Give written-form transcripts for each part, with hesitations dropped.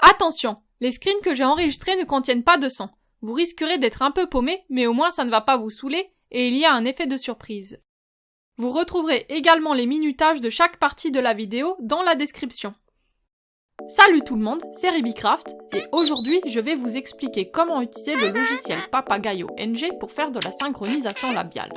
Attention, les screens que j'ai enregistrés ne contiennent pas de son. Vous risquerez d'être un peu paumé, mais au moins ça ne va pas vous saouler et il y a un effet de surprise. Vous retrouverez également les minutages de chaque partie de la vidéo dans la description. Salut tout le monde, c'est RibiCraft et aujourd'hui je vais vous expliquer comment utiliser le logiciel Papagayo NG pour faire de la synchronisation labiale.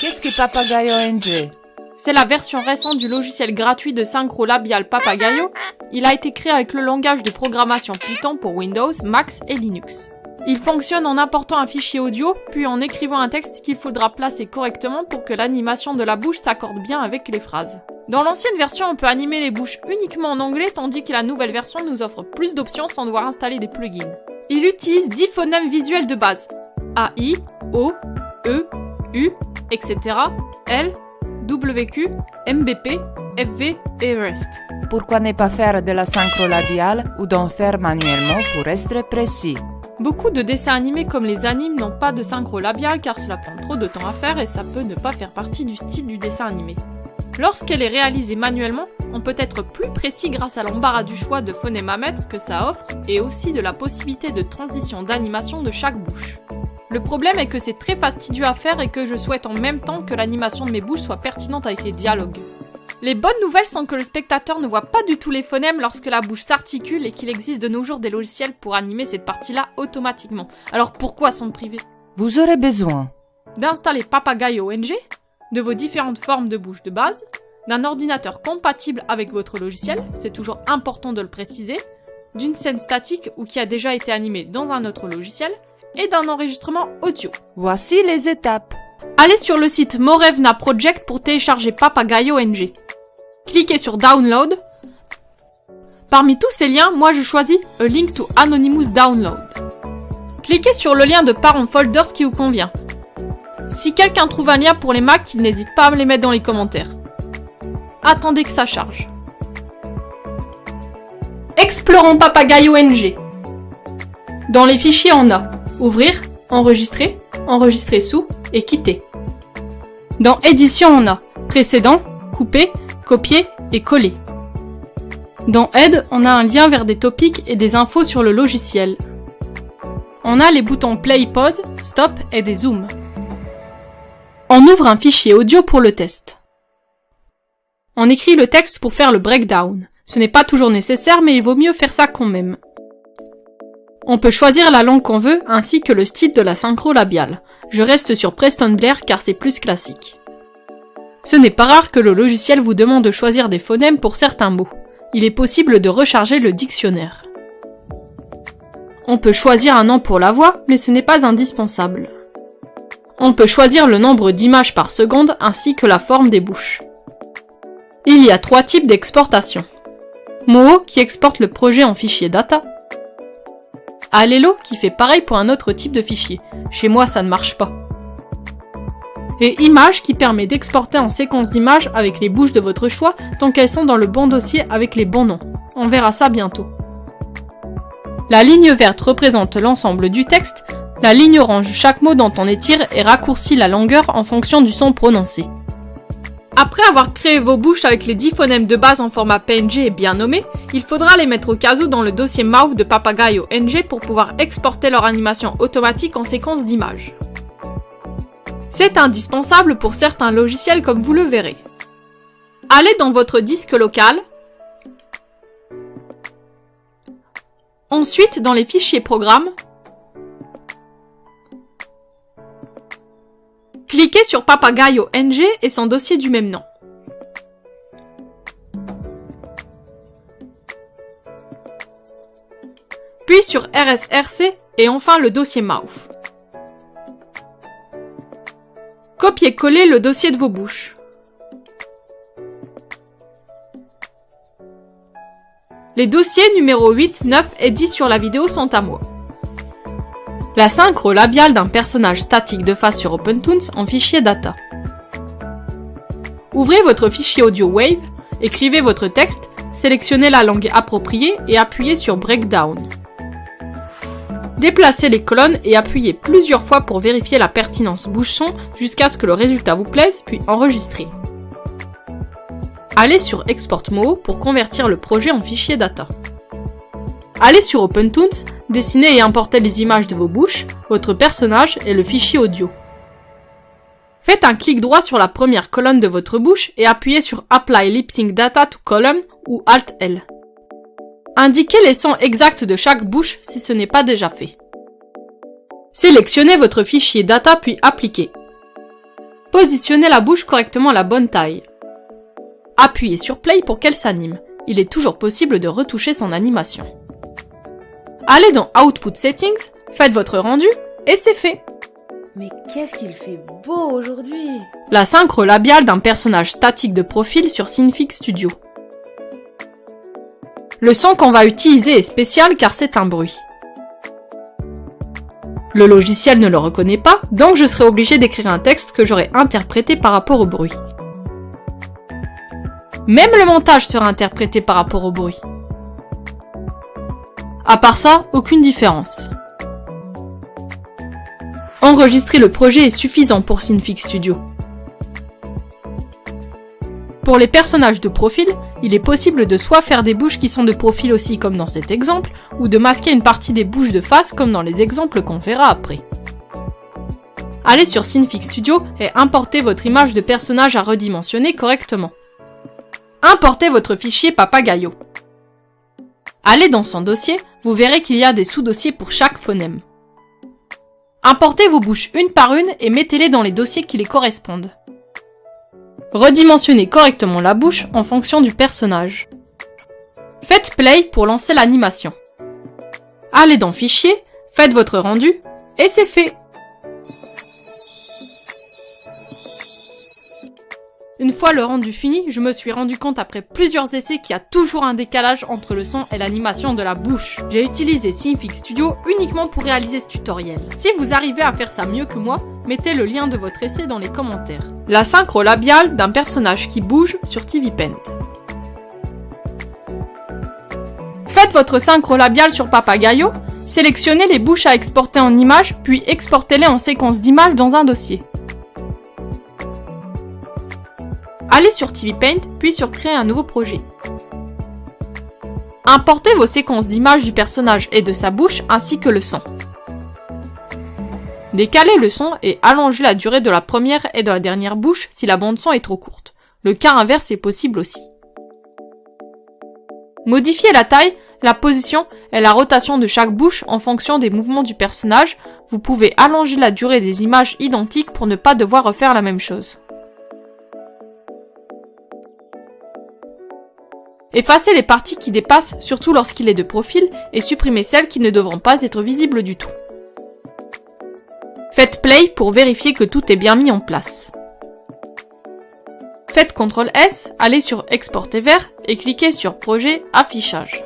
Qu'est-ce que Papagayo NG? C'est la version récente du logiciel gratuit de synchro labial Papagayo. Il a été créé avec le langage de programmation Python pour Windows, Mac et Linux. Il fonctionne en important un fichier audio, puis en écrivant un texte qu'il faudra placer correctement pour que l'animation de la bouche s'accorde bien avec les phrases. Dans l'ancienne version, on peut animer les bouches uniquement en anglais, tandis que la nouvelle version nous offre plus d'options sans devoir installer des plugins. Il utilise 10 phonèmes visuels de base. A, I, O, E, U, etc. L, WQ, MBP, FV et REST. Pourquoi ne pas faire de la synchro labiale ou d'en faire manuellement pour être précis? Beaucoup de dessins animés comme les animes n'ont pas de synchro labiale car cela prend trop de temps à faire et ça peut ne pas faire partie du style du dessin animé. Lorsqu'elle est réalisée manuellement, on peut être plus précis grâce à l'embarras du choix de phonèmes à mettre que ça offre et aussi de la possibilité de transition d'animation de chaque bouche. Le problème est que c'est très fastidieux à faire et que je souhaite en même temps que l'animation de mes bouches soit pertinente avec les dialogues. Les bonnes nouvelles sont que le spectateur ne voit pas du tout les phonèmes lorsque la bouche s'articule et qu'il existe de nos jours des logiciels pour animer cette partie-là automatiquement. Alors pourquoi s'en priver? Vous aurez besoin d'installer Papagayo NG, de vos différentes formes de bouche de base, d'un ordinateur compatible avec votre logiciel, c'est toujours important de le préciser, d'une scène statique ou qui a déjà été animée dans un autre logiciel, et d'un enregistrement audio. Voici les étapes. Allez sur le site Morevna Project pour télécharger Papagayo NG. Cliquez sur Download. Parmi tous ces liens, moi je choisis A Link to Anonymous Download. Cliquez sur le lien de part en folders qui vous convient. Si quelqu'un trouve un lien pour les Mac, qu'il n'hésite pas à me les mettre dans les commentaires. Attendez que ça charge. Explorons Papagayo NG. Dans les fichiers, on a Ouvrir, Enregistrer, Enregistrer sous et Quitter. Dans Édition, on a Précédent, Couper, Copier et Coller. Dans Aide, on a un lien vers des topics et des infos sur le logiciel. On a les boutons Play, Pause, Stop et des zooms. On ouvre un fichier audio pour le test. On écrit le texte pour faire le breakdown. Ce n'est pas toujours nécessaire, mais il vaut mieux faire ça quand même. On peut choisir la langue qu'on veut, ainsi que le style de la synchro labiale. Je reste sur Preston Blair car c'est plus classique. Ce n'est pas rare que le logiciel vous demande de choisir des phonèmes pour certains mots. Il est possible de recharger le dictionnaire. On peut choisir un nom pour la voix, mais ce n'est pas indispensable. On peut choisir le nombre d'images par seconde ainsi que la forme des bouches. Il y a 3 types d'exportation. Moho qui exporte le projet en fichier data. Alelo qui fait pareil pour un autre type de fichier. Chez moi ça ne marche pas. Et Image qui permet d'exporter en séquence d'images avec les bouches de votre choix tant qu'elles sont dans le bon dossier avec les bons noms. On verra ça bientôt. La ligne verte représente l'ensemble du texte. La ligne orange, chaque mot dont on étire et raccourcit la longueur en fonction du son prononcé. Après avoir créé vos bouches avec les 10 phonèmes de base en format PNG et bien nommés, il faudra les mettre au cas où dans le dossier Mouth de Papagayo NG pour pouvoir exporter leur animation automatique en séquence d'images. C'est indispensable pour certains logiciels comme vous le verrez. Allez dans votre disque local. Ensuite, dans les fichiers programmes, cliquez sur Papagayo NG et son dossier du même nom. Puis sur RSRC et enfin le dossier Mouth. Copiez-coller le dossier de vos bouches. Les dossiers numéros 8, 9 et 10 sur la vidéo sont à moi. La synchro labiale d'un personnage statique de face sur OpenToonz en fichier data. Ouvrez votre fichier audio Wave, écrivez votre texte, sélectionnez la langue appropriée et appuyez sur Breakdown. Déplacez les colonnes et appuyez plusieurs fois pour vérifier la pertinence bouche-son jusqu'à ce que le résultat vous plaise, puis enregistrez. Allez sur Export Moho pour convertir le projet en fichier data. Allez sur OpenToonz, dessinez et importez les images de vos bouches, votre personnage et le fichier audio. Faites un clic droit sur la première colonne de votre bouche et appuyez sur Apply Lip Sync Data to Column ou Alt-L. Indiquez les sons exacts de chaque bouche si ce n'est pas déjà fait. Sélectionnez votre fichier data puis appliquez. Positionnez la bouche correctement à la bonne taille. Appuyez sur Play pour qu'elle s'anime. Il est toujours possible de retoucher son animation. Allez dans Output Settings, faites votre rendu et c'est fait. Mais qu'est-ce qu'il fait beau aujourd'hui! La synchro labiale d'un personnage statique de profil sur Synfig Studio. Le son qu'on va utiliser est spécial car c'est un bruit. Le logiciel ne le reconnaît pas, donc je serai obligé d'écrire un texte que j'aurai interprété par rapport au bruit. Même le montage sera interprété par rapport au bruit. À part ça, aucune différence. Enregistrer le projet est suffisant pour Synfig Studio. Pour les personnages de profil, il est possible de soit faire des bouches qui sont de profil aussi comme dans cet exemple, ou de masquer une partie des bouches de face comme dans les exemples qu'on verra après. Allez sur Synfig Studio et importez votre image de personnage à redimensionner correctement. Importez votre fichier Papagayo. Allez dans son dossier, vous verrez qu'il y a des sous-dossiers pour chaque phonème. Importez vos bouches une par une et mettez-les dans les dossiers qui les correspondent. Redimensionnez correctement la bouche en fonction du personnage. Faites Play pour lancer l'animation. Allez dans Fichier, faites votre rendu et c'est fait. Une fois le rendu fini, je me suis rendu compte après plusieurs essais qu'il y a toujours un décalage entre le son et l'animation de la bouche. J'ai utilisé Synfig Studio uniquement pour réaliser ce tutoriel. Si vous arrivez à faire ça mieux que moi, mettez le lien de votre essai dans les commentaires. La synchro labiale d'un personnage qui bouge sur TV Paint. Faites votre synchro labiale sur Papagayo, sélectionnez les bouches à exporter en images, puis exportez-les en séquence d'images dans un dossier. Allez sur TV Paint, puis sur Créer un nouveau projet. Importez vos séquences d'images du personnage et de sa bouche, ainsi que le son. Décalez le son et allongez la durée de la première et de la dernière bouche si la bande-son est trop courte. Le cas inverse est possible aussi. Modifiez la taille, la position et la rotation de chaque bouche en fonction des mouvements du personnage. Vous pouvez allonger la durée des images identiques pour ne pas devoir refaire la même chose. Effacez les parties qui dépassent, surtout lorsqu'il est de profil, et supprimez celles qui ne devront pas être visibles du tout. Faites Play pour vérifier que tout est bien mis en place. Faites CTRL S, allez sur Exporter vers et cliquez sur Projet, Affichage.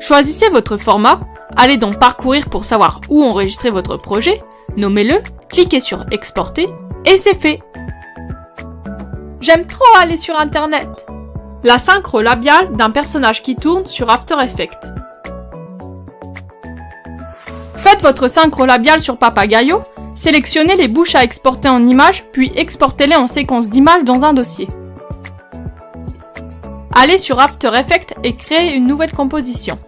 Choisissez votre format, allez dans Parcourir pour savoir où enregistrer votre projet, nommez-le, cliquez sur Exporter et c'est fait. J'aime trop aller sur internet. La synchro labiale d'un personnage qui tourne sur After Effects. Faites votre synchro labiale sur Papagayo, sélectionnez les bouches à exporter en images, puis exportez-les en séquence d'images dans un dossier. Allez sur After Effects et créez une nouvelle composition.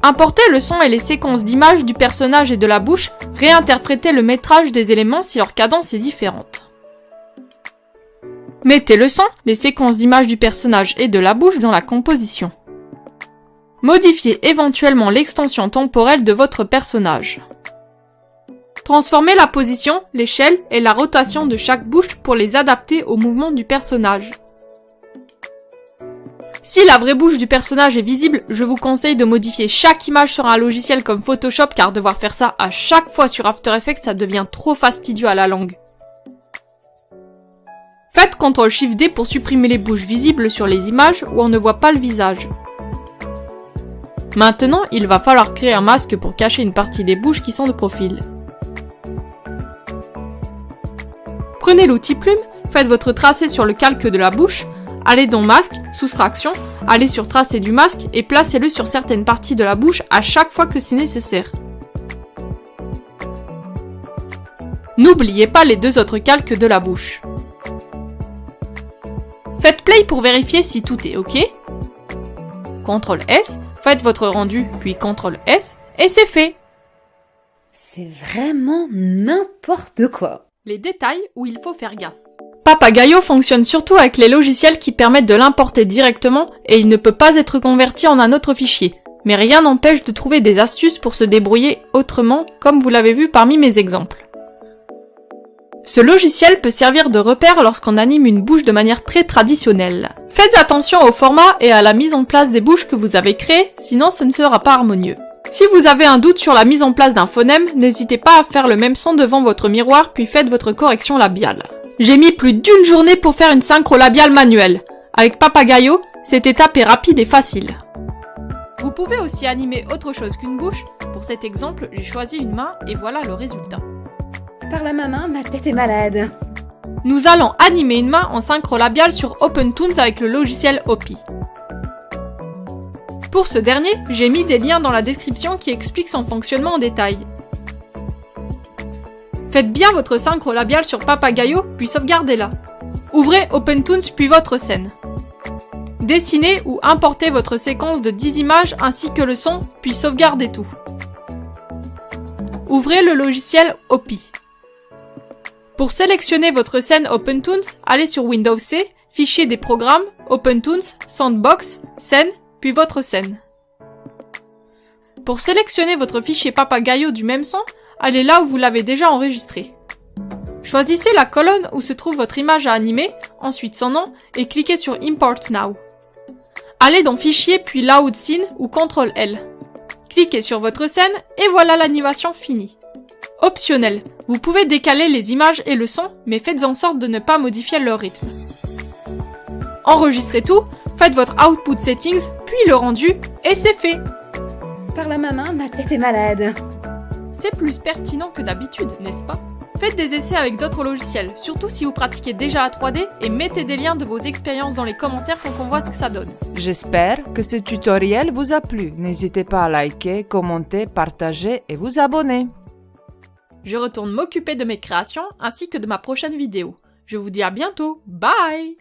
Importez le son et les séquences d'images du personnage et de la bouche, réinterprétez le métrage des éléments si leur cadence est différente. Mettez le son, les séquences d'images du personnage et de la bouche dans la composition. Modifiez éventuellement l'extension temporelle de votre personnage. Transformez la position, l'échelle et la rotation de chaque bouche pour les adapter au mouvement du personnage. Si la vraie bouche du personnage est visible, je vous conseille de modifier chaque image sur un logiciel comme Photoshop car devoir faire ça à chaque fois sur After Effects, ça devient trop fastidieux à la longue. Faites CTRL-SHIFT-D pour supprimer les bouches visibles sur les images où on ne voit pas le visage. Maintenant, il va falloir créer un masque pour cacher une partie des bouches qui sont de profil. Prenez l'outil plume, faites votre tracé sur le calque de la bouche, allez dans Masque, Soustraction, allez sur Tracé du masque et placez-le sur certaines parties de la bouche à chaque fois que c'est nécessaire. N'oubliez pas les deux autres calques de la bouche. Faites Play pour vérifier si tout est OK. CTRL S, faites votre rendu, puis CTRL S, et c'est fait. C'est vraiment n'importe quoi. Les détails où il faut faire gaffe. Papagayo fonctionne surtout avec les logiciels qui permettent de l'importer directement et il ne peut pas être converti en un autre fichier. Mais rien n'empêche de trouver des astuces pour se débrouiller autrement, comme vous l'avez vu parmi mes exemples. Ce logiciel peut servir de repère lorsqu'on anime une bouche de manière très traditionnelle. Faites attention au format et à la mise en place des bouches que vous avez créées, sinon ce ne sera pas harmonieux. Si vous avez un doute sur la mise en place d'un phonème, n'hésitez pas à faire le même son devant votre miroir puis faites votre correction labiale. J'ai mis plus d'1 journée pour faire une synchro labiale manuelle. Avec Papagayo, cette étape est rapide et facile. Vous pouvez aussi animer autre chose qu'une bouche. Pour cet exemple, j'ai choisi une main et voilà le résultat. Par la main, ma tête est malade. Nous allons animer une main en synchro labiale sur OpenToonz avec le logiciel Hopi. Pour ce dernier, j'ai mis des liens dans la description qui expliquent son fonctionnement en détail. Faites bien votre synchro labiale sur Papagayo, puis sauvegardez-la. Ouvrez OpenToonz puis votre scène. Dessinez ou importez votre séquence de 10 images ainsi que le son, puis sauvegardez tout. Ouvrez le logiciel Hopi. Pour sélectionner votre scène OpenToonz, allez sur Windows C, Fichier des programmes, OpenToonz, Sandbox, Scène, puis votre scène. Pour sélectionner votre fichier Papagayo du même son, allez là où vous l'avez déjà enregistré. Choisissez la colonne où se trouve votre image à animer, ensuite son nom, et cliquez sur Import Now. Allez dans Fichier puis Load Scene ou CTRL L. Cliquez sur votre scène et voilà l'animation finie. Optionnel, vous pouvez décaler les images et le son, mais faites en sorte de ne pas modifier leur rythme. Enregistrez tout, faites votre Output Settings, puis le rendu, et c'est fait. Par la main, ma tête est malade. C'est plus pertinent que d'habitude, n'est-ce pas? Faites des essais avec d'autres logiciels, surtout si vous pratiquez déjà la 3D, et mettez des liens de vos expériences dans les commentaires pour qu'on voit ce que ça donne. J'espère que ce tutoriel vous a plu. N'hésitez pas à liker, commenter, partager et vous abonner. Je retourne m'occuper de mes créations ainsi que de ma prochaine vidéo. Je vous dis à bientôt, bye!